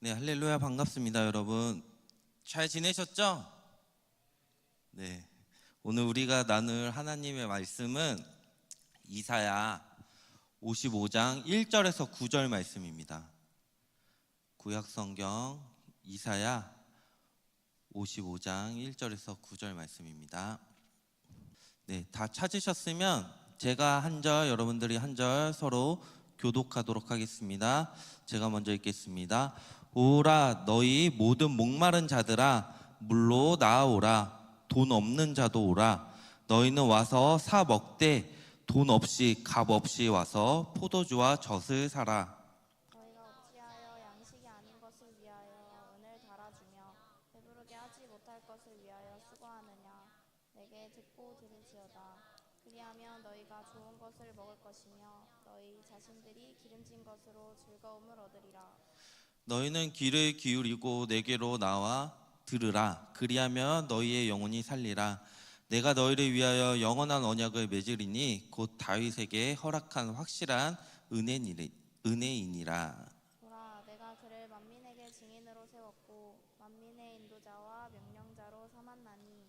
네, 할렐루야 반갑습니다, 여러분. 잘 지내셨죠? 네. 오늘 우리가 나눌 하나님의 말씀은 이사야 55장 1절에서 9절 말씀입니다. 구약 성경 이사야 55장 1절에서 9절 말씀입니다. 네, 다 찾으셨으면 제가 한 절, 여러분들이 한 절 서로 교독하도록 하겠습니다. 제가 먼저 읽겠습니다. 오라 너희 모든 목마른 자들아 물로 나아오라. 돈 없는 자도 오라. 너희는 와서 사 먹되 돈 없이 값 없이 와서 포도주와 젖을 사라. 너희가 어찌하여 양식이 아닌 것을 위하여 은을 달아주며 배부르게 하지 못할 것을 위하여 수고하느냐. 내게 듣고 들을지어다. 그리하면 너희가 좋은 것을 먹을 것이며 너희 자신들이 기름진 것으로 즐거움을 얻으리라. 너희는 귀를 기울이고 내게로 나와 들으라. 그리하면 너희의 영혼이 살리라. 내가 너희를 위하여 영원한 언약을 맺으리니 곧 다윗에게 허락한 확실한 은혜이니라. 보라, 내가 그를 만민에게 증인으로 세웠고 만민의 인도자와 명령자로 삼았나니.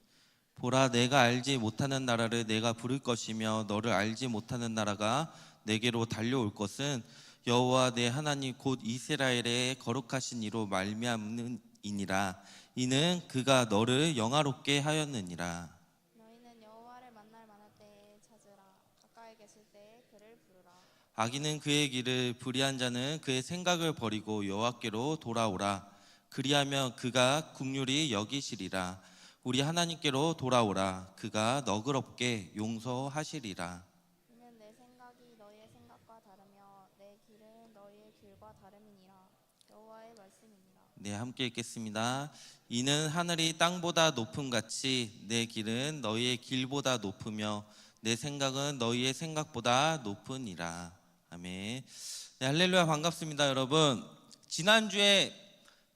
보라, 내가 알지 못하는 나라를 내가 부를 것이며 너를 알지 못하는 나라가 내게로 달려올 것은 여호와 내 하나님 곧 이스라엘의 거룩하신 이로 말미암음이니라. 이는 그가 너를 영화롭게 하였느니라. 너희는 여호와를 만날 많을 때에 찾으라. 가까이 계실 때에 그를 부르라. 악인은 그의 길을, 불의한 자는 그의 생각을 버리고 여호와께로 돌아오라. 그리하면 그가 긍휼히 여기시리라. 우리 하나님께로 돌아오라. 그가 너그럽게 용서하시리라. 이는 내 생각이 너희의 생각과 다르며 내 길은 너희의 길과 다름이니라. 여호와의 말씀이니라. 네, 함께 읽겠습니다. 이는 하늘이 땅보다 높음 같이 내 길은 너희의 길보다 높으며 내 생각은 너희의 생각보다 높으니라. 아멘. 네, 할렐루야 반갑습니다, 여러분. 지난주에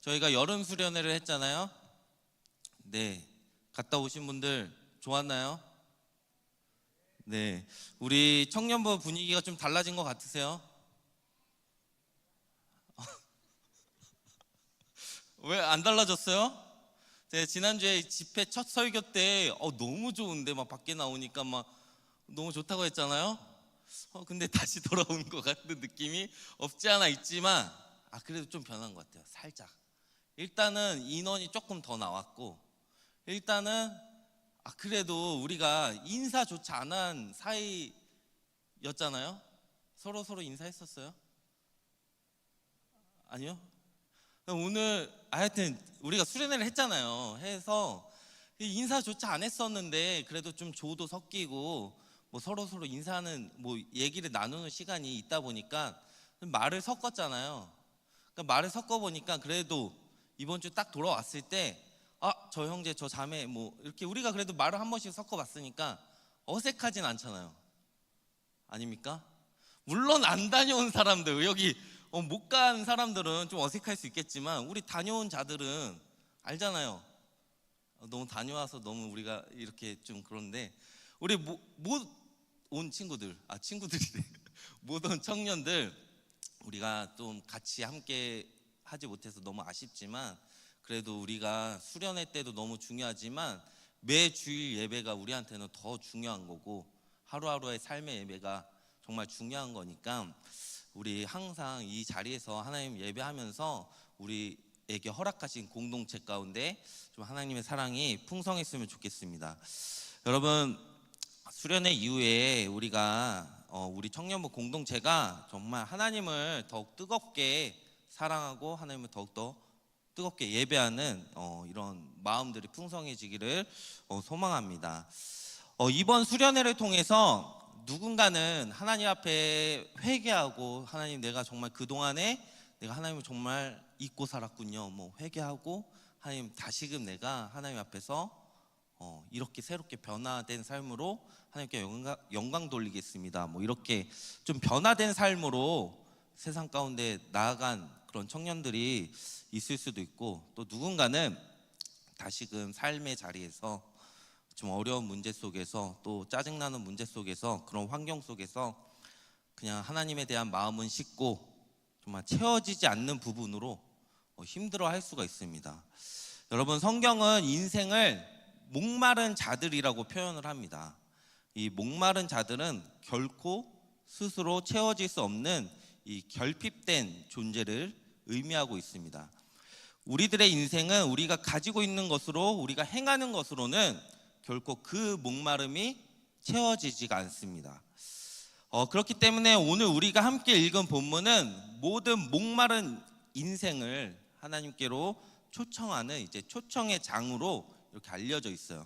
저희가 여름 수련회를 했잖아요. 네, 갔다 오신 분들 좋았나요? 네, 우리 청년부 분위기가 좀 달라진 것 같으세요? 왜 안 달라졌어요? 제가 지난주에 집회 첫 설교 때 너무 좋은데 막 밖에 나오니까 막 너무 좋다고 했잖아요. 근데 다시 돌아온 것 같은 느낌이 없지 않아 있지만 그래도 좀 변한 것 같아요. 살짝. 일단은 인원이 조금 더 나왔고 일단은 그래도 우리가 인사조차 안 한 사이였잖아요. 서로 인사했었어요? 아니요? 오늘 하여튼 우리가 수련회를 했잖아요. 해서 인사조차 안 했었는데 그래도 좀 조도 섞이고 뭐 서로 인사하는 뭐 얘기를 나누는 시간이 있다 보니까 말을 섞었잖아요. 그러니까 말을 섞어 보니까 그래도 이번 주 딱 돌아왔을 때 저 형제 저 자매 뭐 이렇게 우리가 그래도 말을 한 번씩 섞어 봤으니까 어색하진 않잖아요. 아닙니까? 물론 안 다녀온 사람들 여기 못 간 사람들은 좀 어색할 수 있겠지만 우리 다녀온 자들은 알잖아요. 너무 다녀와서 너무 우리가 이렇게 좀 그런데 우리 못 온 친구들 친구들이래 못 온 청년들 우리가 좀 같이 함께 하지 못해서 너무 아쉽지만 그래도 우리가 수련회 때도 너무 중요하지만 매 주일 예배가 우리한테는 더 중요한 거고 하루하루의 삶의 예배가 정말 중요한 거니까 우리 항상 이 자리에서 하나님 예배하면서 우리에게 허락하신 공동체 가운데 좀 하나님의 사랑이 풍성했으면 좋겠습니다. 여러분 수련회 이후에 우리가 우리 청년부 공동체가 정말 하나님을 더욱 뜨겁게 사랑하고 하나님을 더욱더 뜨겁게 예배하는 이런 마음들이 풍성해지기를 소망합니다. 이번 수련회를 통해서 누군가는 하나님 앞에 회개하고 하나님 내가 정말 그동안에 내가 하나님을 정말 잊고 살았군요. 뭐 회개하고 하나님 다시금 내가 하나님 앞에서 이렇게 새롭게 변화된 삶으로 하나님께 영광 돌리겠습니다. 뭐 이렇게 좀 변화된 삶으로 세상 가운데 나아간 그런 청년들이 있을 수도 있고 또 누군가는 다시금 삶의 자리에서 좀 어려운 문제 속에서 또 짜증나는 문제 속에서 그런 환경 속에서 그냥 하나님에 대한 마음은 식고 정말 채워지지 않는 부분으로 힘들어할 수가 있습니다. 여러분, 성경은 인생을 목마른 자들이라고 표현을 합니다. 이 목마른 자들은 결코 스스로 채워질 수 없는 이 결핍된 존재를 의미하고 있습니다. 우리들의 인생은 우리가 가지고 있는 것으로, 우리가 행하는 것으로는 결코 그 목마름이 채워지지가 않습니다. 그렇기 때문에 오늘 우리가 함께 읽은 본문은 모든 목마른 인생을 하나님께로 초청하는 이제 초청의 장으로 이렇게 알려져 있어요.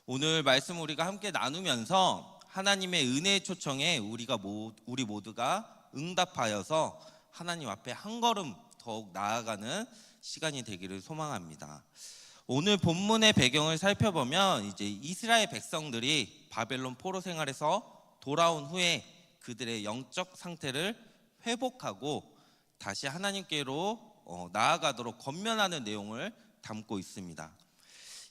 오늘 말씀 우리가 함께 나누면서 하나님의 은혜의 초청에 우리 모두가 응답하여서 하나님 앞에 한 걸음 더욱 나아가는 시간이 되기를 소망합니다. 오늘 본문의 배경을 살펴보면 이제 이스라엘 백성들이 바벨론 포로 생활에서 돌아온 후에 그들의 영적 상태를 회복하고 다시 하나님께로 나아가도록 권면하는 내용을 담고 있습니다.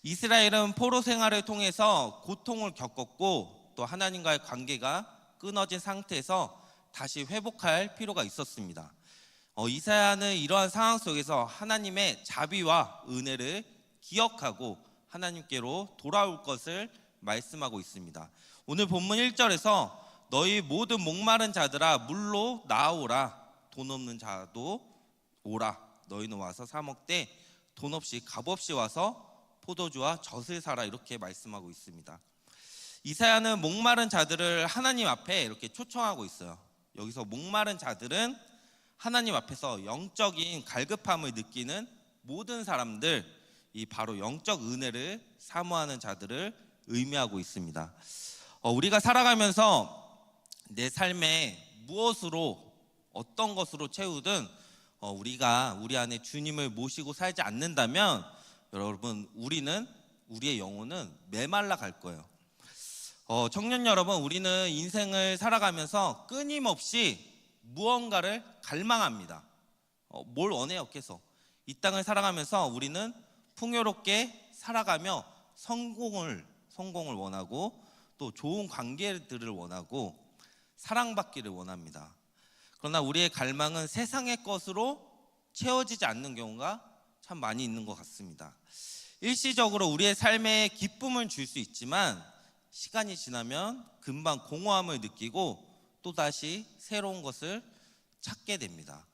이스라엘은 포로 생활을 통해서 고통을 겪었고 또 하나님과의 관계가 끊어진 상태에서 다시 회복할 필요가 있었습니다. 이사야는 이러한 상황 속에서 하나님의 자비와 은혜를 기억하고 하나님께로 돌아올 것을 말씀하고 있습니다. 오늘 본문 1절에서 너희 모든 목마른 자들아 물로 나오라, 돈 없는 자도 오라, 너희는 와서 사 먹되 돈 없이 값 없이 와서 포도주와 젖을 사라, 이렇게 말씀하고 있습니다. 이사야는 목마른 자들을 하나님 앞에 이렇게 초청하고 있어요. 여기서 목마른 자들은 하나님 앞에서 영적인 갈급함을 느끼는 모든 사람들, 이 바로 영적 은혜를 사모하는 자들을 의미하고 있습니다. 우리가 살아가면서 내 삶에 무엇으로, 어떤 것으로 채우든 우리가 우리 안에 주님을 모시고 살지 않는다면 여러분, 우리의 영혼은 메말라 갈 거예요. 청년 여러분, 우리는 인생을 살아가면서 끊임없이 무언가를 갈망합니다. 뭘 원해요? 계속 이 땅을 살아가면서 우리는 풍요롭게 살아가며 성공을 원하고 또 좋은 관계들을 원하고 사랑받기를 원합니다. 그러나 우리의 갈망은 세상의 것으로 채워지지 않는 경우가 참 많이 있는 것 같습니다. 일시적으로 우리의 삶에 기쁨을 줄 수 있지만 시간이 지나면 금방 공허함을 느끼고 또다시 새로운 것을 찾게 됩니다.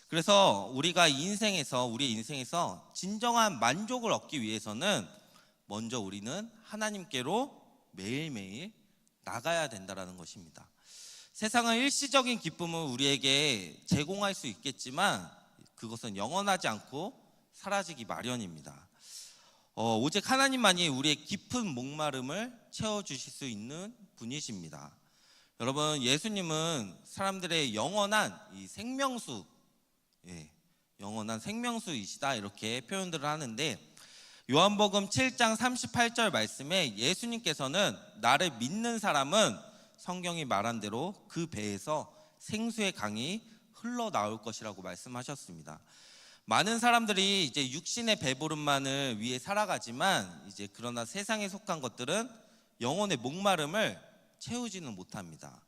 그래서 우리의 인생에서 진정한 만족을 얻기 위해서는 먼저 우리는 하나님께로 매일매일 나가야 된다는 것입니다. 세상은 일시적인 기쁨을 우리에게 제공할 수 있겠지만 그것은 영원하지 않고 사라지기 마련입니다. 오직 하나님만이 우리의 깊은 목마름을 채워주실 수 있는 분이십니다. 여러분, 예수님은 사람들의 영원한 이 생명수, 영원한 생명수이시다, 이렇게 표현들을 하는데 요한복음 7장 38절 말씀에 예수님께서는 나를 믿는 사람은 성경이 말한 대로 그 배에서 생수의 강이 흘러나올 것이라고 말씀하셨습니다. 많은 사람들이 이제 육신의 배부름만을 위해 살아가지만 그러나 세상에 속한 것들은 영혼의 목마름을 채우지는 못합니다.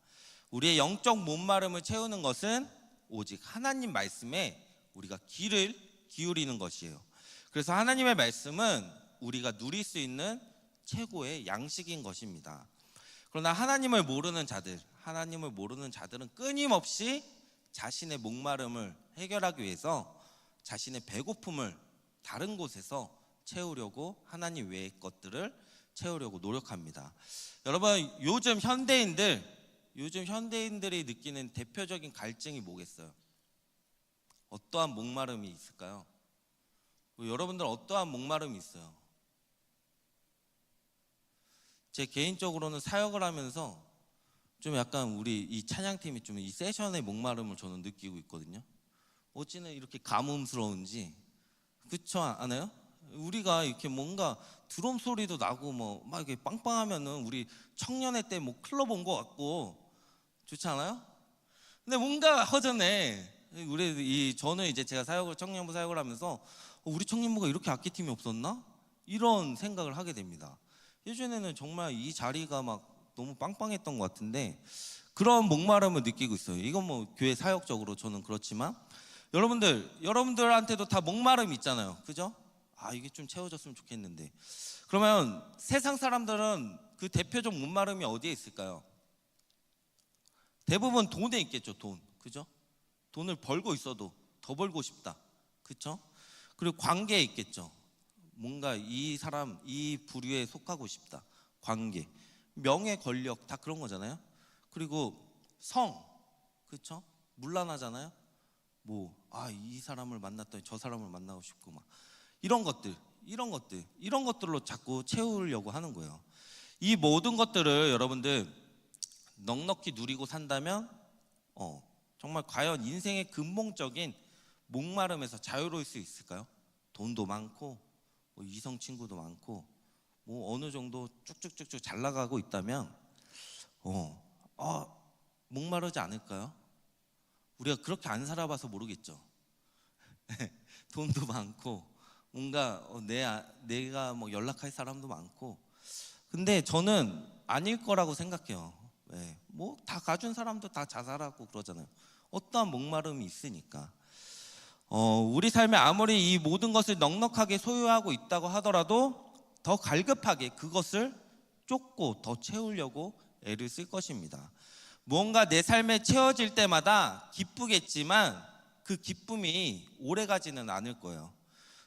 우리의 영적 목마름을 채우는 것은 오직 하나님 말씀에 우리가 귀를 기울이는 것이에요. 그래서 하나님의 말씀은 우리가 누릴 수 있는 최고의 양식인 것입니다. 그러나 하나님을 모르는 자들은 끊임없이 자신의 목마름을 해결하기 위해서 자신의 배고픔을 다른 곳에서 채우려고, 하나님 외의 것들을 채우려고 노력합니다. 여러분, 요즘 현대인들이 느끼는 대표적인 갈증이 뭐겠어요? 어떠한 목마름이 있을까요? 여러분들 어떠한 목마름이 있어요? 제 개인적으로는 사역을 하면서 좀 약간 우리 이 찬양팀이 좀 이 세션의 목마름을 저는 느끼고 있거든요. 어찌는 이렇게 가뭄스러운지, 그렇지 않아요? 우리가 이렇게 뭔가 드럼 소리도 나고 막 이렇게 빵빵하면은 우리 청년회 때 클럽 온 것 같고 좋지 않아요? 근데 뭔가 허전해. 저는 제가 청년부 사역을 하면서 우리 청년부가 이렇게 악기팀이 없었나? 이런 생각을 하게 됩니다. 예전에는 정말 이 자리가 너무 빵빵했던 것 같은데 그런 목마름을 느끼고 있어요. 이건 교회 사역적으로 저는 그렇지만 여러분들한테도 다 목마름이 있잖아요. 그죠? 아, 이게 좀 채워졌으면 좋겠는데. 그러면 세상 사람들은 그 대표적 목마름이 어디에 있을까요? 대부분 돈에 있겠죠. 돈. 그죠? 돈을 벌고 있어도 더 벌고 싶다. 그죠? 그리고 관계에 있겠죠. 뭔가 이 사람, 이 부류에 속하고 싶다. 관계. 명예, 권력 다 그런 거잖아요. 그리고 성. 그렇죠? 문란하잖아요. 이 사람을 만났더니 저 사람을 만나고 싶고 막 이런 것들로 자꾸 채우려고 하는 거예요. 이 모든 것들을 여러분들 넉넉히 누리고 산다면 정말 과연 인생의 근본적인 목마름에서 자유로울 수 있을까요? 돈도 많고 이성 친구도 많고 어느 정도 쭉쭉쭉쭉 잘 나가고 있다면 목마르지 않을까요? 우리가 그렇게 안 살아봐서 모르겠죠. 돈도 많고 뭔가 내가 연락할 사람도 많고, 근데 저는 아닐 거라고 생각해요. 다 가진 사람도 다 자살하고 그러잖아요. 어떠한 목마름이 있으니까. 우리 삶에 아무리 이 모든 것을 넉넉하게 소유하고 있다고 하더라도 더 갈급하게 그것을 쫓고 더 채우려고 애를 쓸 것입니다. 무언가 내 삶에 채워질 때마다 기쁘겠지만 그 기쁨이 오래가지는 않을 거예요.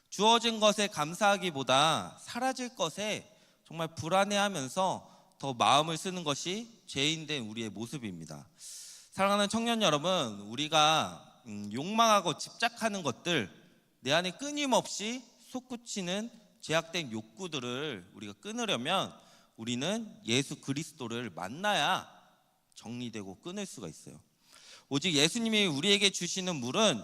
주어진 것에 감사하기보다 사라질 것에 정말 불안해하면서 더 마음을 쓰는 것이 죄인된 우리의 모습입니다. 사랑하는 청년 여러분, 우리가 욕망하고 집착하는 것들, 내 안에 끊임없이 솟구치는 죄악된 욕구들을 우리가 끊으려면 우리는 예수 그리스도를 만나야 정리되고 끊을 수가 있어요. 오직 예수님이 우리에게 주시는 물은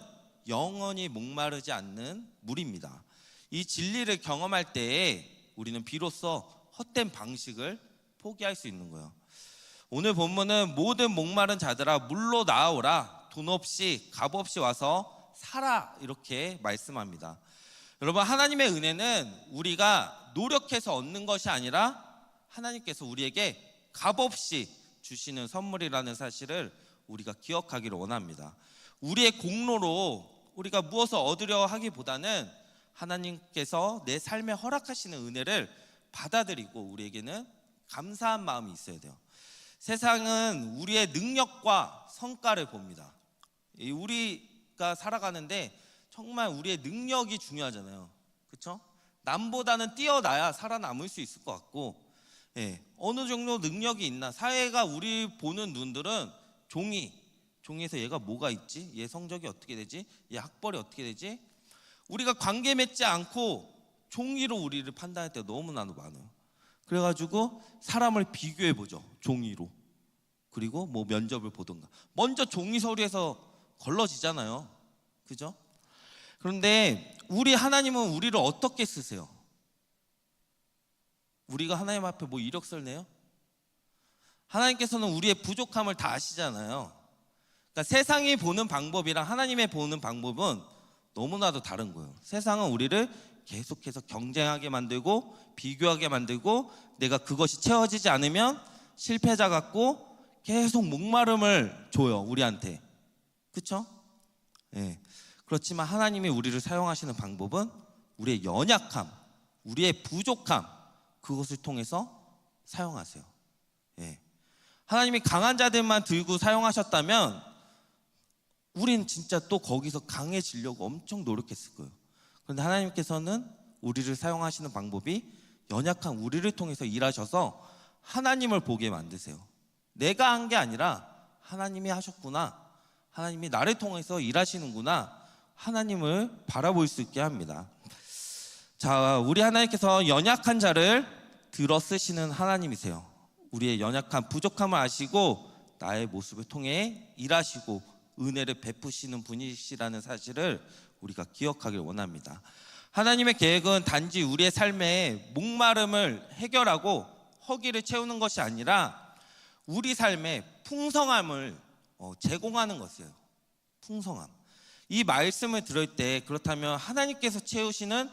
영원히 목마르지 않는 물입니다. 이 진리를 경험할 때에 우리는 비로소 헛된 방식을 포기할 수 있는 거예요. 오늘 본문은 모든 목마른 자들아 물로 나오라, 돈 없이 값 없이 와서 사라, 이렇게 말씀합니다. 여러분, 하나님의 은혜는 우리가 노력해서 얻는 것이 아니라 하나님께서 우리에게 값 없이 주시는 선물이라는 사실을 우리가 기억하기를 원합니다. 우리의 공로로 우리가 무엇을 얻으려 하기보다는 하나님께서 내 삶에 허락하시는 은혜를 받아들이고 우리에게는 감사한 마음이 있어야 돼요. 세상은 우리의 능력과 성과를 봅니다. 우리가 살아가는데 정말 우리의 능력이 중요하잖아요. 그렇죠? 남보다는 뛰어나야 살아남을 수 있을 것 같고, 어느 정도 능력이 있나. 사회가 우리 보는 눈들은 종이에서 얘가 뭐가 있지? 얘 성적이 어떻게 되지? 얘 학벌이 어떻게 되지? 우리가 관계 맺지 않고 종이로 우리를 판단할 때가 너무나도 많아요. 그래가지고 사람을 비교해보죠. 종이로. 그리고 면접을 보던가. 먼저 종이 서류에서 걸러지잖아요. 그죠? 그런데 우리 하나님은 우리를 어떻게 쓰세요? 우리가 하나님 앞에 이력서를 내요? 하나님께서는 우리의 부족함을 다 아시잖아요. 그러니까 세상이 보는 방법이랑 하나님의 보는 방법은 너무나도 다른 거예요. 세상은 우리를 계속해서 경쟁하게 만들고 비교하게 만들고 내가 그것이 채워지지 않으면 실패자 같고 계속 목마름을 줘요, 우리한테. 그렇죠? 그렇지만 하나님이 우리를 사용하시는 방법은 우리의 연약함, 우리의 부족함, 그것을 통해서 사용하세요. 하나님이 강한 자들만 들고 사용하셨다면 우린 진짜 또 거기서 강해지려고 엄청 노력했을 거예요. 그런데 하나님께서는 우리를 사용하시는 방법이 연약한 우리를 통해서 일하셔서 하나님을 보게 만드세요. 내가 한 게 아니라 하나님이 하셨구나, 하나님이 나를 통해서 일하시는구나, 하나님을 바라볼 수 있게 합니다. 자, 우리 하나님께서 연약한 자를 들어 쓰시는 하나님이세요. 우리의 연약한 부족함을 아시고 나의 모습을 통해 일하시고 은혜를 베푸시는 분이시라는 사실을 우리가 기억하길 원합니다. 하나님의 계획은 단지 우리의 삶의 목마름을 해결하고 허기를 채우는 것이 아니라 우리 삶의 풍성함을 제공하는 것이에요. 풍성함. 이 말씀을 들을 때 그렇다면 하나님께서 채우시는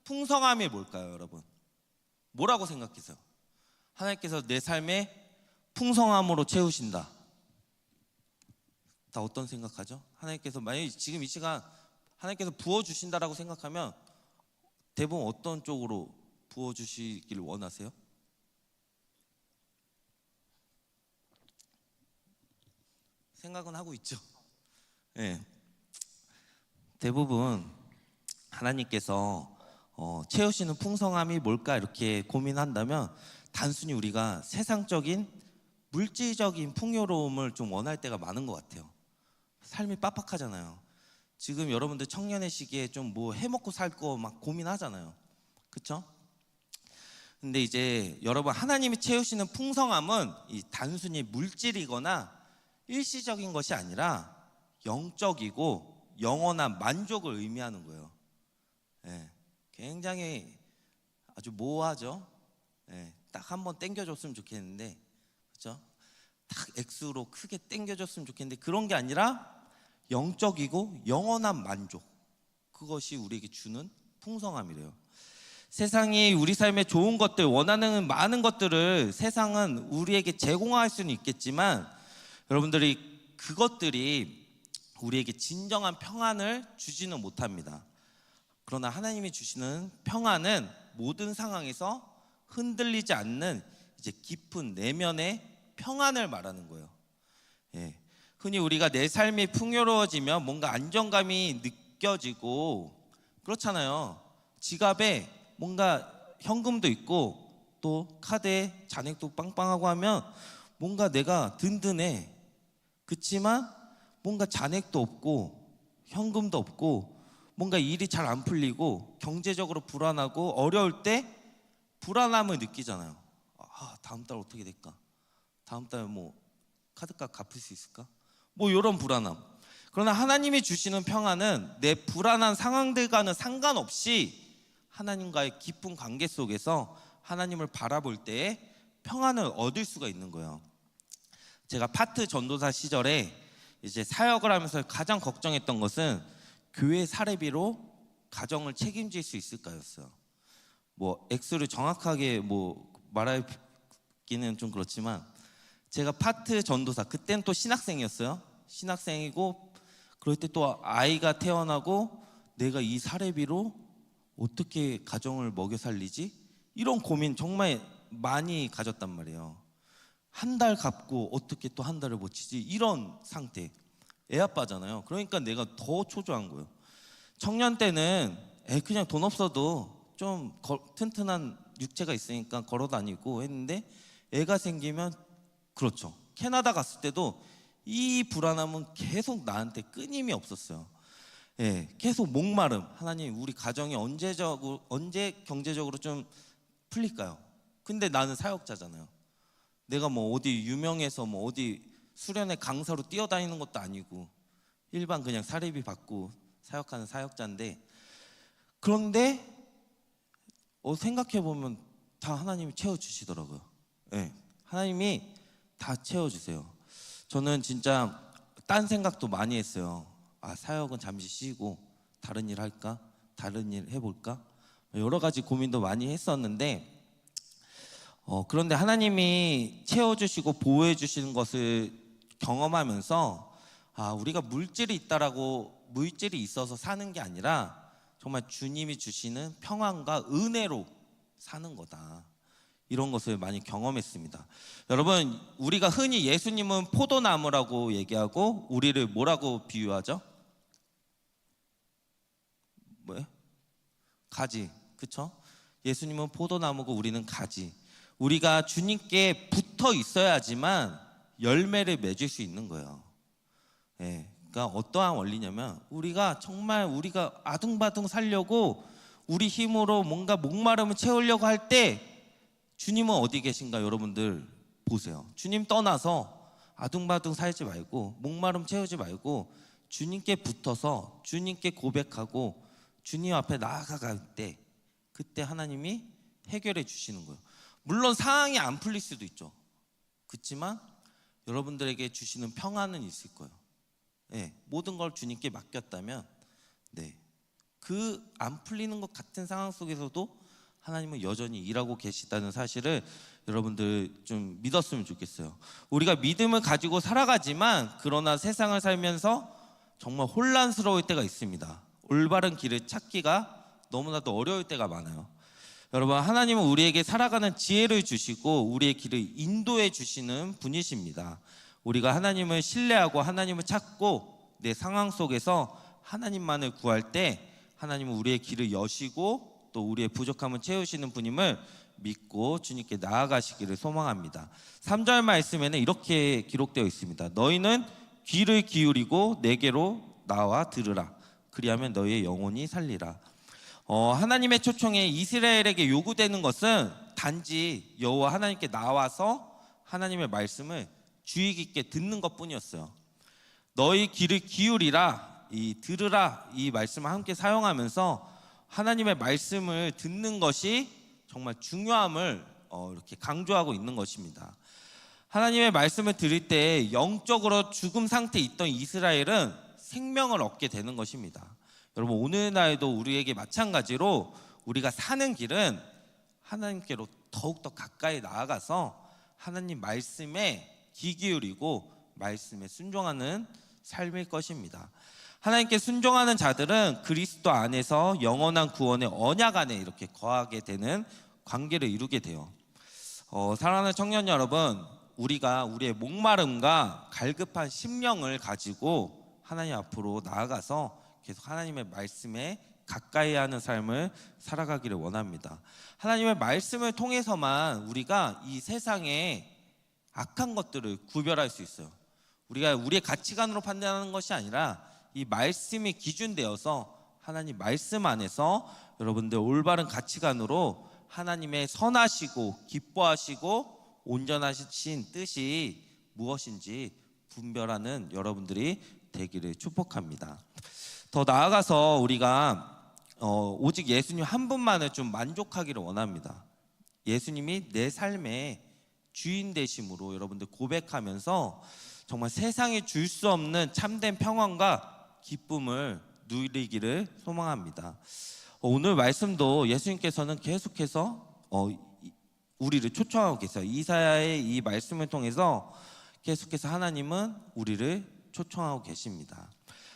풍성함이 뭘까요, 여러분? 뭐라고 생각해서요? 하나님께서 내 삶에 풍성함으로 채우신다. 다 어떤 생각하죠? 하나님께서 만약에 지금 이 시간 하나님께서 부어주신다라고 생각하면 대부분 어떤 쪽으로 부어주시기를 원하세요? 생각은 하고 있죠. 네. 대부분 하나님께서 채우시는 풍성함이 뭘까 이렇게 고민한다면 단순히 우리가 세상적인 물질적인 풍요로움을 좀 원할 때가 많은 것 같아요. 삶이 빡빡하잖아요. 지금 여러분들 청년의 시기에 좀 뭐 해먹고 살 거 막 고민하잖아요. 그렇죠? 근데 이제 여러분 하나님이 채우시는 풍성함은 이 단순히 물질이거나 일시적인 것이 아니라 영적이고 영원한 만족을 의미하는 거예요. 예, 굉장히 아주 모호하죠. 예, 딱 한번 땡겨줬으면 좋겠는데, 그렇죠? 딱 액수로 크게 땡겨줬으면 좋겠는데 그런 게 아니라 영적이고 영원한 만족, 그것이 우리에게 주는 풍성함이래요. 세상이 우리 삶에 좋은 것들, 원하는 많은 것들을 세상은 우리에게 제공할 수는 있겠지만 여러분들이 그것들이 우리에게 진정한 평안을 주지는 못합니다. 그러나 하나님이 주시는 평안은 모든 상황에서 흔들리지 않는 이제 깊은 내면의 평안을 말하는 거예요. 예. 흔히 우리가 내 삶이 풍요로워지면 뭔가 안정감이 느껴지고 그렇잖아요. 지갑에 뭔가 현금도 있고 또 카드에 잔액도 빵빵하고 하면 뭔가 내가 든든해. 그렇지만 뭔가 잔액도 없고 현금도 없고 뭔가 일이 잘 안 풀리고 경제적으로 불안하고 어려울 때 불안함을 느끼잖아요. 아, 다음 달 어떻게 될까? 다음 달 뭐 카드값 갚을 수 있을까? 뭐 이런 불안함. 그러나 하나님이 주시는 평안은 내 불안한 상황들과는 상관없이 하나님과의 깊은 관계 속에서 하나님을 바라볼 때에 평안을 얻을 수가 있는 거예요. 제가 파트 전도사 시절에 이제 사역을 하면서 가장 걱정했던 것은 교회 사례비로 가정을 책임질 수 있을까였어요. 뭐 액수를 정확하게 뭐 말하기는 좀 그렇지만 제가 파트 전도사, 그때는 또 신학생이었어요. 신학생이고 그럴 때 또 아이가 태어나고 내가 이 사례비로 어떻게 가정을 먹여 살리지? 이런 고민 정말 많이 가졌단 말이에요. 한 달 갚고 어떻게 또 한 달을 버티지? 이런 상태. 애 아빠잖아요. 그러니까 내가 더 초조한 거예요. 청년 때는 그냥 돈 없어도 좀 튼튼한 육체가 있으니까 걸어 다니고 했는데 애가 생기면 그렇죠. 캐나다 갔을 때도 이 불안함은 계속 나한테 끊임이 없었어요. 예, 계속 목마름. 하나님, 우리 가정이 언제 경제적으로 좀 풀릴까요? 근데 나는 사역자잖아요. 내가 뭐 어디 유명해서 뭐 어디 수련회 강사로 뛰어다니는 것도 아니고 일반 그냥 사례비 받고 사역하는 사역자인데, 그런데 생각해 보면 다 하나님이 채워주시더라고요. 예, 하나님이 다 채워주세요. 저는 진짜 딴 생각도 많이 했어요. 아, 사역은 잠시 쉬고 다른 일 할까? 다른 일 해볼까? 여러 가지 고민도 많이 했었는데 그런데 하나님이 채워주시고 보호해 주시는 것을 경험하면서 우리가 물질이 있어서 사는 게 아니라 정말 주님이 주시는 평안과 은혜로 사는 거다. 이런 것을 많이 경험했습니다. 여러분, 우리가 흔히 예수님은 포도나무라고 얘기하고 우리를 뭐라고 비유하죠? 뭐예요? 가지, 그렇죠? 예수님은 포도나무고 우리는 가지. 우리가 주님께 붙어 있어야지만 열매를 맺을 수 있는 거예요. 예, 그러니까 어떠한 원리냐면 우리가 아둥바둥 살려고 우리 힘으로 뭔가 목마름을 채우려고 할 때 주님은 어디 계신가? 여러분들 보세요. 주님 떠나서 아둥바둥 살지 말고 목마름 채우지 말고 주님께 붙어서 주님께 고백하고 주님 앞에 나아갈 때 그때 하나님이 해결해 주시는 거예요. 물론 상황이 안 풀릴 수도 있죠. 그렇지만 여러분들에게 주시는 평안은 있을 거예요. 네, 모든 걸 주님께 맡겼다면 그 안 풀리는 것 같은 상황 속에서도 하나님은 여전히 일하고 계시다는 사실을 여러분들 좀 믿었으면 좋겠어요. 우리가 믿음을 가지고 살아가지만 그러나 세상을 살면서 정말 혼란스러울 때가 있습니다. 올바른 길을 찾기가 너무나도 어려울 때가 많아요. 여러분, 하나님은 우리에게 살아가는 지혜를 주시고 우리의 길을 인도해 주시는 분이십니다. 우리가 하나님을 신뢰하고 하나님을 찾고 내 상황 속에서 하나님만을 구할 때 하나님은 우리의 길을 여시고 또 우리의 부족함을 채우시는 분임을 믿고 주님께 나아가시기를 소망합니다. 3절 말씀에는 이렇게 기록되어 있습니다. 너희는 귀를 기울이고 내게로 나와 들으라. 그리하면 너희의 영혼이 살리라. 하나님의 초청에 이스라엘에게 요구되는 것은 단지 여호와 하나님께 나와서 하나님의 말씀을 주의 깊게 듣는 것뿐이었어요. 너희 귀를 기울이라, 이 들으라 이 말씀을 함께 사용하면서 하나님의 말씀을 듣는 것이 정말 중요함을 이렇게 강조하고 있는 것입니다. 하나님의 말씀을 들을 때 영적으로 죽음 상태에 있던 이스라엘은 생명을 얻게 되는 것입니다. 여러분, 오늘날도 우리에게 마찬가지로 우리가 사는 길은 하나님께로 더욱더 가까이 나아가서 하나님 말씀에 귀 기울이고 말씀에 순종하는 삶일 것입니다. 하나님께 순종하는 자들은 그리스도 안에서 영원한 구원의 언약 안에 이렇게 거하게 되는 관계를 이루게 돼요. 사랑하는 청년 여러분, 우리가 우리의 목마름과 갈급한 심령을 가지고 하나님 앞으로 나아가서 계속 하나님의 말씀에 가까이 하는 삶을 살아가기를 원합니다. 하나님의 말씀을 통해서만 우리가 이 세상의 악한 것들을 구별할 수 있어요. 우리가 우리의 가치관으로 판단하는 것이 아니라 이 말씀이 기준되어서 하나님 말씀 안에서 여러분들 올바른 가치관으로 하나님의 선하시고 기뻐하시고 온전하신 뜻이 무엇인지 분별하는 여러분들이 되기를 축복합니다. 더 나아가서 우리가 오직 예수님 한 분만을 좀 만족하기를 원합니다. 예수님이 내 삶의 주인 되심으로 여러분들 고백하면서 정말 세상이 줄 수 없는 참된 평안과 기쁨을 누리기를 소망합니다. 오늘 말씀도 예수님께서는 계속해서 우리를 초청하고 계세요. 이사야의 이 말씀을 통해서 계속해서 하나님은 우리를 초청하고 계십니다.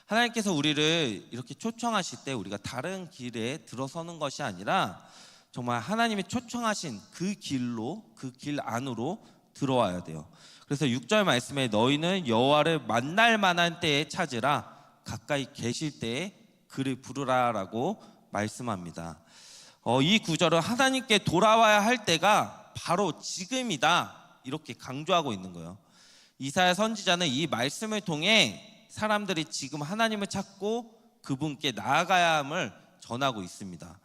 하나님께서 우리를 이렇게 초청하실 때 우리가 다른 길에 들어서는 것이 아니라 정말 하나님이 초청하신 그 길로, 그 길 안으로 들어와야 돼요. 그래서 6절 말씀에 너희는 여호와를 만날 만한 때에 찾으라, 가까이 계실 때에 그를 부르라라고 말씀합니다. 이 구절은 하나님께 돌아와야 할 때가 바로 지금이다 이렇게 강조하고 있는 거예요. 이사야 선지자는 이 말씀을 통해 사람들이 지금 하나님을 찾고 그분께 나아가야 함을 전하고 있습니다.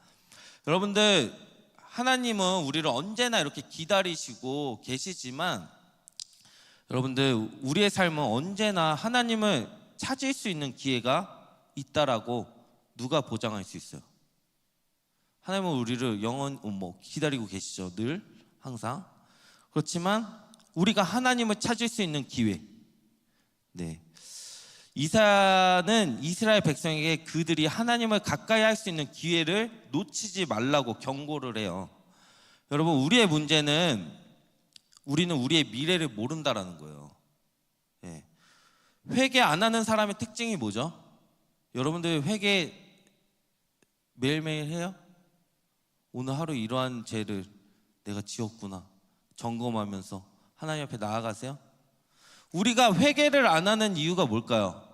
여러분들, 하나님은 우리를 언제나 이렇게 기다리시고 계시지만 여러분들, 우리의 삶은 언제나 하나님을 찾을 수 있는 기회가 있다라고 누가 보장할 수 있어요? 하나님은 우리를 영원히 기다리고 계시죠. 늘 항상. 그렇지만 우리가 하나님을 찾을 수 있는 기회, 이사야는 이스라엘 백성에게 그들이 하나님을 가까이 할 수 있는 기회를 놓치지 말라고 경고를 해요. 여러분, 우리의 문제는 우리는 우리의 미래를 모른다라는 거예요. 회개 안 하는 사람의 특징이 뭐죠? 여러분들 회개 매일매일 해요? 오늘 하루 이러한 죄를 내가 지었구나 점검하면서 하나님 앞에 나아가세요? 우리가 회개를 안 하는 이유가 뭘까요?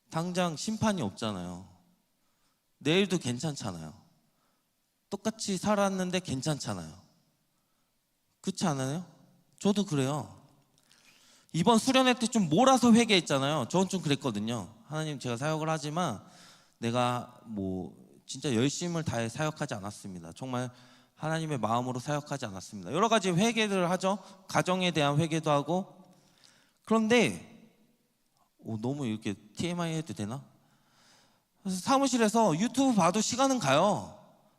당장 심판이 없잖아요. 내일도 괜찮잖아요. 똑같이 살았는데 괜찮잖아요. 그렇지 않아요? 저도 그래요. 이번 수련회 때 좀 몰아서 회개했잖아요. 저는 좀 그랬거든요. 하나님, 제가 사역을 하지만 내가 진짜 열심을 다해 사역하지 않았습니다. 정말 하나님의 마음으로 사역하지 않았습니다. 여러 가지 회개를 하죠. 가정에 대한 회개도 하고. 그런데 너무 이렇게 TMI 해도 되나? 그래서 사무실에서 유튜브 봐도 시간은 가요.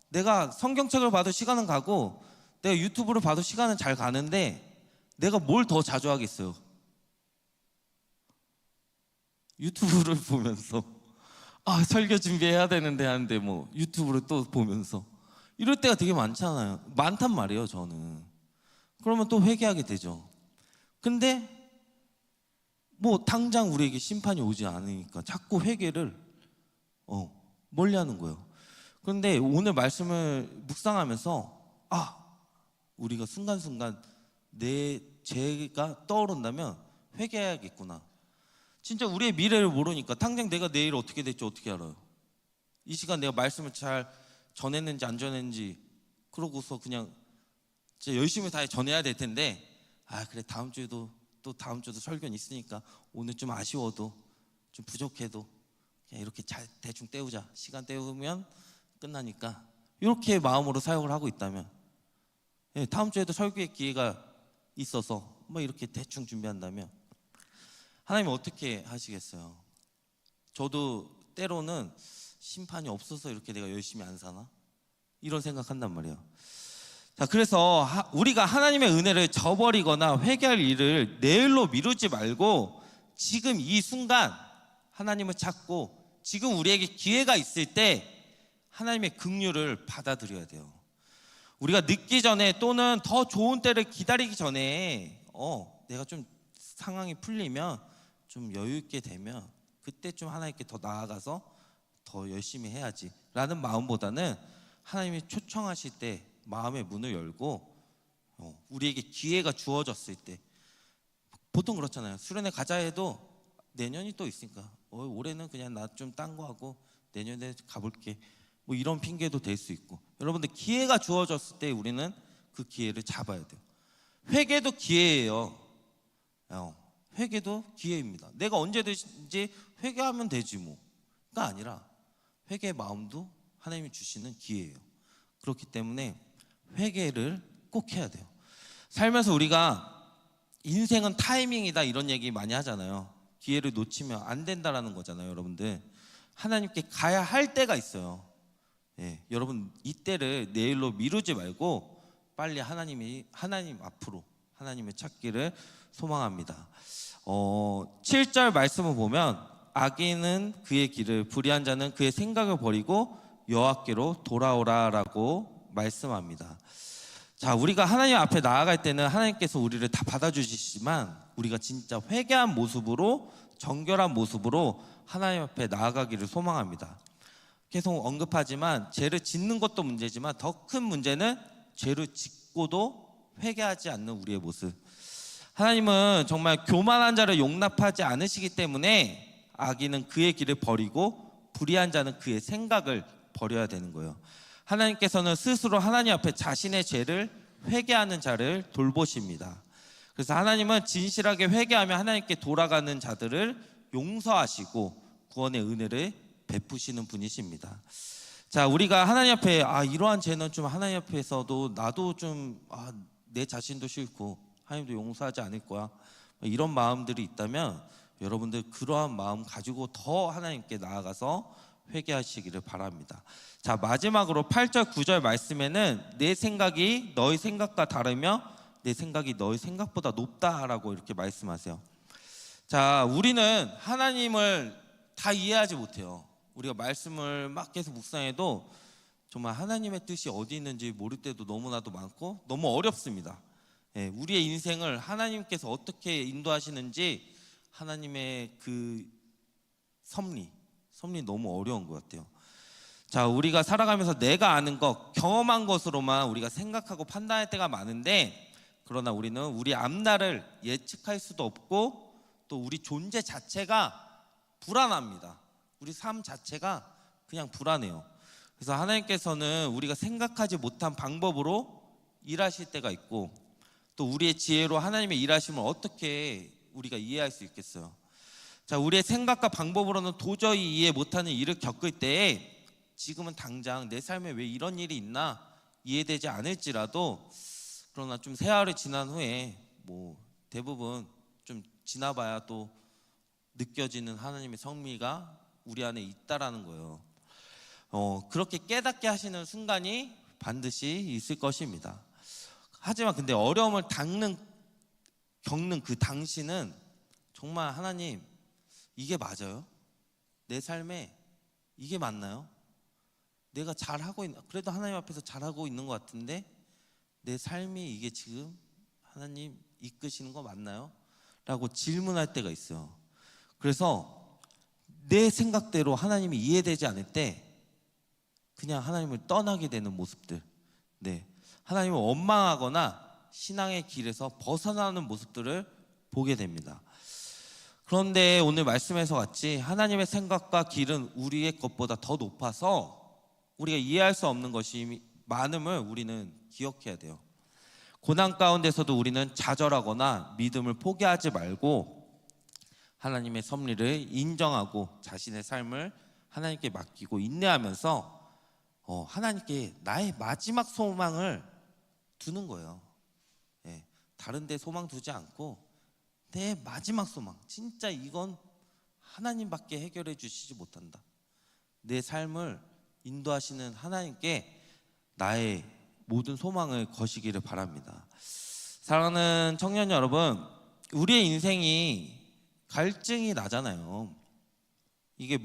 내가 성경책을 봐도 시간은 가고 내가 유튜브를 봐도 시간은 잘 가는데 내가 뭘 더 자주 하겠어요? 유튜브를 보면서 설교 준비해야 되는데 하는데 유튜브를 또 보면서 이럴 때가 되게 많잖아요. 많단 말이에요, 저는. 그러면 또 회개하게 되죠. 근데 뭐 당장 우리에게 심판이 오지 않으니까 자꾸 회개를 멀리하는 거예요. 그런데 오늘 말씀을 묵상하면서 우리가 순간순간 내 죄가 떠오른다면 회개해야겠구나. 진짜 우리의 미래를 모르니까 당장 내가 내일 어떻게 될지 어떻게 알아요? 이 시간 내가 말씀을 잘 전했는지 안 전했는지 그러고서 그냥 진짜 열심히 다 전해야 될 텐데 그래 다음 주에도 또 다음 주도 설교는 있으니까 오늘 좀 아쉬워도 좀 부족해도 그냥 이렇게 잘 대충 때우자. 시간 때우면 끝나니까 이렇게 마음으로 사역을 하고 있다면 다음 주에도 설교의 기회가 있어서 뭐 이렇게 대충 준비한다면 하나님은 어떻게 하시겠어요? 저도 때로는 심판이 없어서 이렇게 내가 열심히 안 사나? 이런 생각한단 말이에요. 자, 그래서 우리가 하나님의 은혜를 저버리거나 회개할 일을 내일로 미루지 말고 지금 이 순간 하나님을 찾고 지금 우리에게 기회가 있을 때 하나님의 긍휼을 받아들여야 돼요. 우리가 늦기 전에 또는 더 좋은 때를 기다리기 전에 내가 좀 상황이 풀리면 좀 여유 있게 되면 그때 좀 하나님께 더 나아가서 더 열심히 해야지 라는 마음보다는 하나님이 초청하실 때 마음의 문을 열고 우리에게 기회가 주어졌을 때 보통 그렇잖아요. 수련회 가자 해도 내년이 또 있으니까 올해는 그냥 나 좀 딴 거 하고 내년에 가볼게 뭐 이런 핑계도 될 수 있고 여러분들 기회가 주어졌을 때 우리는 그 기회를 잡아야 돼요. 회개도 기회예요. 회개도 기회입니다. 내가 언제든지 회개하면 되지 뭐가 아니라 회개의 마음도 하나님이 주시는 기회예요. 그렇기 때문에 회개를 꼭 해야 돼요. 살면서 우리가 인생은 타이밍이다 이런 얘기 많이 하잖아요. 기회를 놓치면 안 된다라는 거잖아요. 여러분들 하나님께 가야 할 때가 있어요. 여러분 이때를 내일로 미루지 말고 빨리 하나님 앞으로 하나님을 찾기를 소망합니다. 7절 말씀을 보면 악인은 그의 길을 불의한 자는 그의 생각을 버리고 여호와께로 돌아오라라고 말씀합니다. 자, 우리가 하나님 앞에 나아갈 때는 하나님께서 우리를 다 받아주시지만 우리가 진짜 회개한 모습으로 정결한 모습으로 하나님 앞에 나아가기를 소망합니다. 계속 언급하지만 죄를 짓는 것도 문제지만 더 큰 문제는 죄를 짓고도 회개하지 않는 우리의 모습. 하나님은 정말 교만한 자를 용납하지 않으시기 때문에 악인은 그의 길을 버리고 불의한 자는 그의 생각을 버려야 되는 거예요. 하나님께서는 스스로 하나님 앞에 자신의 죄를 회개하는 자를 돌보십니다. 그래서 하나님은 진실하게 회개하며 하나님께 돌아가는 자들을 용서하시고 구원의 은혜를 베푸시는 분이십니다. 자, 우리가 하나님 앞에 이러한 죄는 좀 하나님 앞에서도 나도 좀 내 자신도 싫고 하나님도 용서하지 않을 거야 이런 마음들이 있다면 여러분들 그러한 마음 가지고 더 하나님께 나아가서 회개하시기를 바랍니다. 자, 마지막으로 8절 9절 말씀에는 내 생각이 너희 생각과 다르며 내 생각이 너희 생각보다 높다라고 이렇게 말씀하세요. 자, 우리는 하나님을 다 이해하지 못해요. 우리가 말씀을 막 계속 묵상해도 정말 하나님의 뜻이 어디 있는지 모를 때도 너무나도 많고 너무 어렵습니다. 우리의 인생을 하나님께서 어떻게 인도하시는지 하나님의 그 섭리 너무 어려운 것 같아요. 자, 우리가 살아가면서 내가 아는 것, 경험한 것으로만 우리가 생각하고 판단할 때가 많은데 그러나 우리는 우리 앞날을 예측할 수도 없고 또 우리 존재 자체가 불안합니다. 우리 삶 자체가 그냥 불안해요. 그래서 하나님께서는 우리가 생각하지 못한 방법으로 일하실 때가 있고 또 우리의 지혜로 하나님의 일하심을 어떻게 우리가 이해할 수 있겠어요? 자, 우리의 생각과 방법으로는 도저히 이해 못하는 일을 겪을 때에 지금은 당장 내 삶에 왜 이런 일이 있나 이해되지 않을지라도 그러나 좀 세월이 지난 후에 뭐 대부분 좀 지나봐야 또 느껴지는 하나님의 섭리가 우리 안에 있다라는 거예요. 그렇게 깨닫게 하시는 순간이 반드시 있을 것입니다. 하지만 근데 어려움을 겪는 그 당시는 정말 하나님 이게 맞아요? 내 삶에 이게 맞나요? 내가 잘하고 있는, 그래도 하나님 앞에서 잘하고 있는 것 같은데 내 삶이 이게 지금 하나님 이끄시는 거 맞나요? 라고 질문할 때가 있어요. 그래서 내 생각대로 하나님이 이해되지 않을 때 그냥 하나님을 떠나게 되는 모습들, 하나님을 원망하거나 신앙의 길에서 벗어나는 모습들을 보게 됩니다. 그런데 오늘 말씀에서 같이 하나님의 생각과 길은 우리의 것보다 더 높아서 우리가 이해할 수 없는 것이 많음을 우리는 기억해야 돼요. 고난 가운데서도 우리는 좌절하거나 믿음을 포기하지 말고 하나님의 섭리를 인정하고 자신의 삶을 하나님께 맡기고 인내하면서 하나님께 나의 마지막 소망을 두는 거예요. 다른 데 소망 두지 않고 내 마지막 소망, 진짜 이건 하나님밖에 해결해 주시지 못한다. 내 삶을 인도하시는 하나님께 나의 모든 소망을 거시기를 바랍니다. 사랑하는 청년 여러분, 우리의 인생이 갈증이 나잖아요. 이게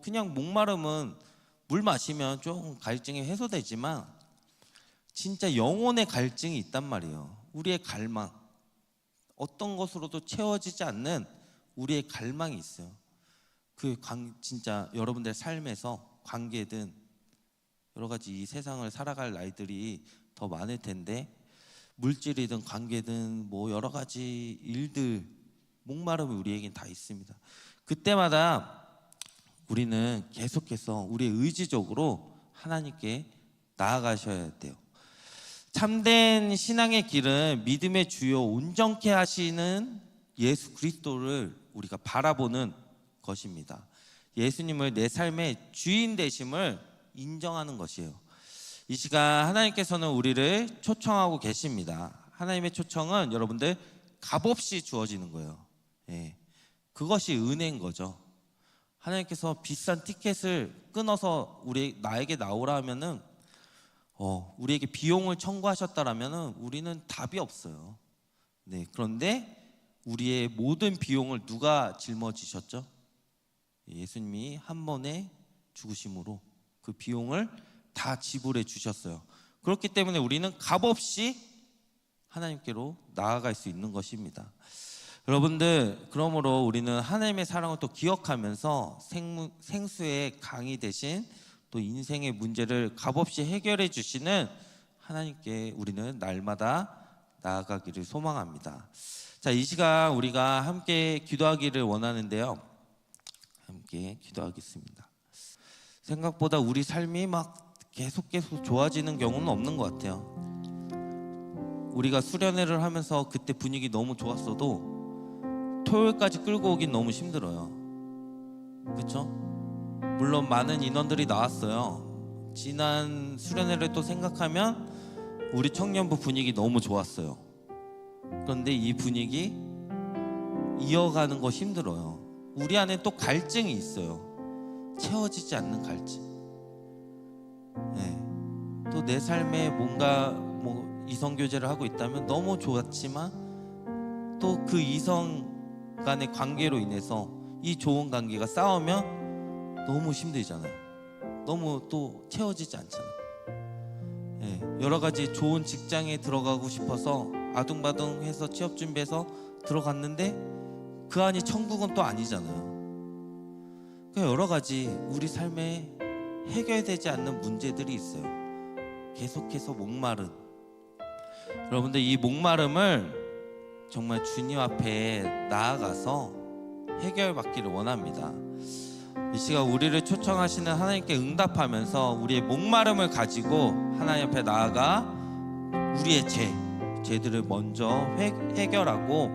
그냥 목마름은 물 마시면 좀 갈증이 해소되지만 진짜 영혼의 갈증이 있단 말이에요. 우리의 갈망, 어떤 것으로도 채워지지 않는 우리의 갈망이 있어요. 진짜 여러분들의 삶에서 관계든 여러 가지 이 세상을 살아갈 나이들이 더 많을 텐데 물질이든 관계든 여러 가지 일들, 목마름이 우리에겐 다 있습니다. 그때마다 우리는 계속해서 우리의 의지적으로 하나님께 나아가셔야 돼요. 참된 신앙의 길은 믿음의 주요 온전케 하시는 예수 그리스도를 우리가 바라보는 것입니다. 예수님을 내 삶의 주인 되심을 인정하는 것이에요. 이 시간 하나님께서는 우리를 초청하고 계십니다. 하나님의 초청은 여러분들 값없이 주어지는 거예요. 그것이 은혜인 거죠. 하나님께서 비싼 티켓을 끊어서 나에게 나오라 하면은 우리에게 비용을 청구하셨다라면은 우리는 답이 없어요. 그런데 우리의 모든 비용을 누가 짊어지셨죠? 예수님이 한 번에 죽으심으로 그 비용을 다 지불해 주셨어요. 그렇기 때문에 우리는 값없이 하나님께로 나아갈 수 있는 것입니다. 여러분들, 그러므로 우리는 하나님의 사랑을 또 기억하면서 생수의 강이 되신 또 인생의 문제를 값없이 해결해 주시는 하나님께 우리는 날마다 나아가기를 소망합니다. 자, 이 시간 우리가 함께 기도하기를 원하는데요. 함께 기도하겠습니다. 생각보다 우리 삶이 막 계속 좋아지는 경우는 없는 것 같아요. 우리가 수련회를 하면서 그때 분위기 너무 좋았어도 토요일까지 끌고 오긴 너무 힘들어요. 그렇죠? 물론 많은 인원들이 나왔어요. 지난 수련회를 또 생각하면 우리 청년부 분위기 너무 좋았어요. 그런데 이 분위기 이어가는 거 힘들어요. 우리 안에 또 갈증이 있어요. 채워지지 않는 갈증. 또 내 삶에 뭔가 이성교제를 하고 있다면 너무 좋았지만 또 그 이성 간의 관계로 인해서 이 좋은 관계가 싸우면 너무 힘들잖아요. 너무 또 채워지지 않잖아요. 여러 가지 좋은 직장에 들어가고 싶어서 아둥바둥해서 취업 준비해서 들어갔는데 그 안이 천국은 또 아니잖아요. 그러니까 여러 가지 우리 삶에 해결되지 않는 문제들이 있어요. 계속해서 목마른, 여러분들 이 목마름을 정말 주님 앞에 나아가서 해결받기를 원합니다. 이 시간 우리를 초청하시는 하나님께 응답하면서 우리의 목마름을 가지고 하나님 앞에 나아가 우리의 죄들을 먼저 해결하고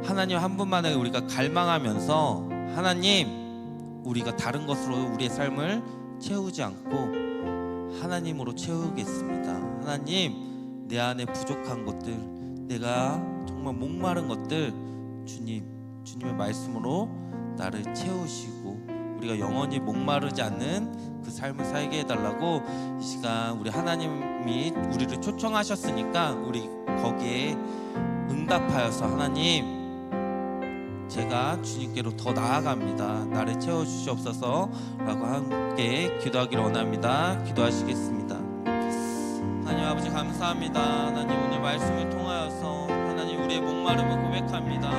하나님 한 분만을 우리가 갈망하면서 하나님, 우리가 다른 것으로 우리의 삶을 채우지 않고 하나님으로 채우겠습니다. 하나님, 내 안에 부족한 것들, 내가 정말 목마른 것들 주님의 말씀으로 나를 채우시고 우리가 영원히 목마르지 않는 그 삶을 살게 해달라고 이 시간 우리 하나님이 우리를 초청하셨으니까 우리 거기에 응답하여서 하나님, 제가 주님께로 더 나아갑니다. 나를 채워주시옵소서라고 함께 기도하기를 원합니다. 기도하시겠습니다. 하나님 아버지 감사합니다. 하나님 오늘 말씀을 통하여서 하나님 우리의 목마름을 고백합니다.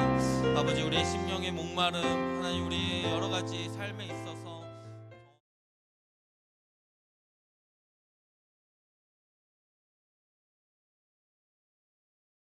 아버지 우리의 심령의 목마름, 하나님 우리의 여러 가지 삶에 있어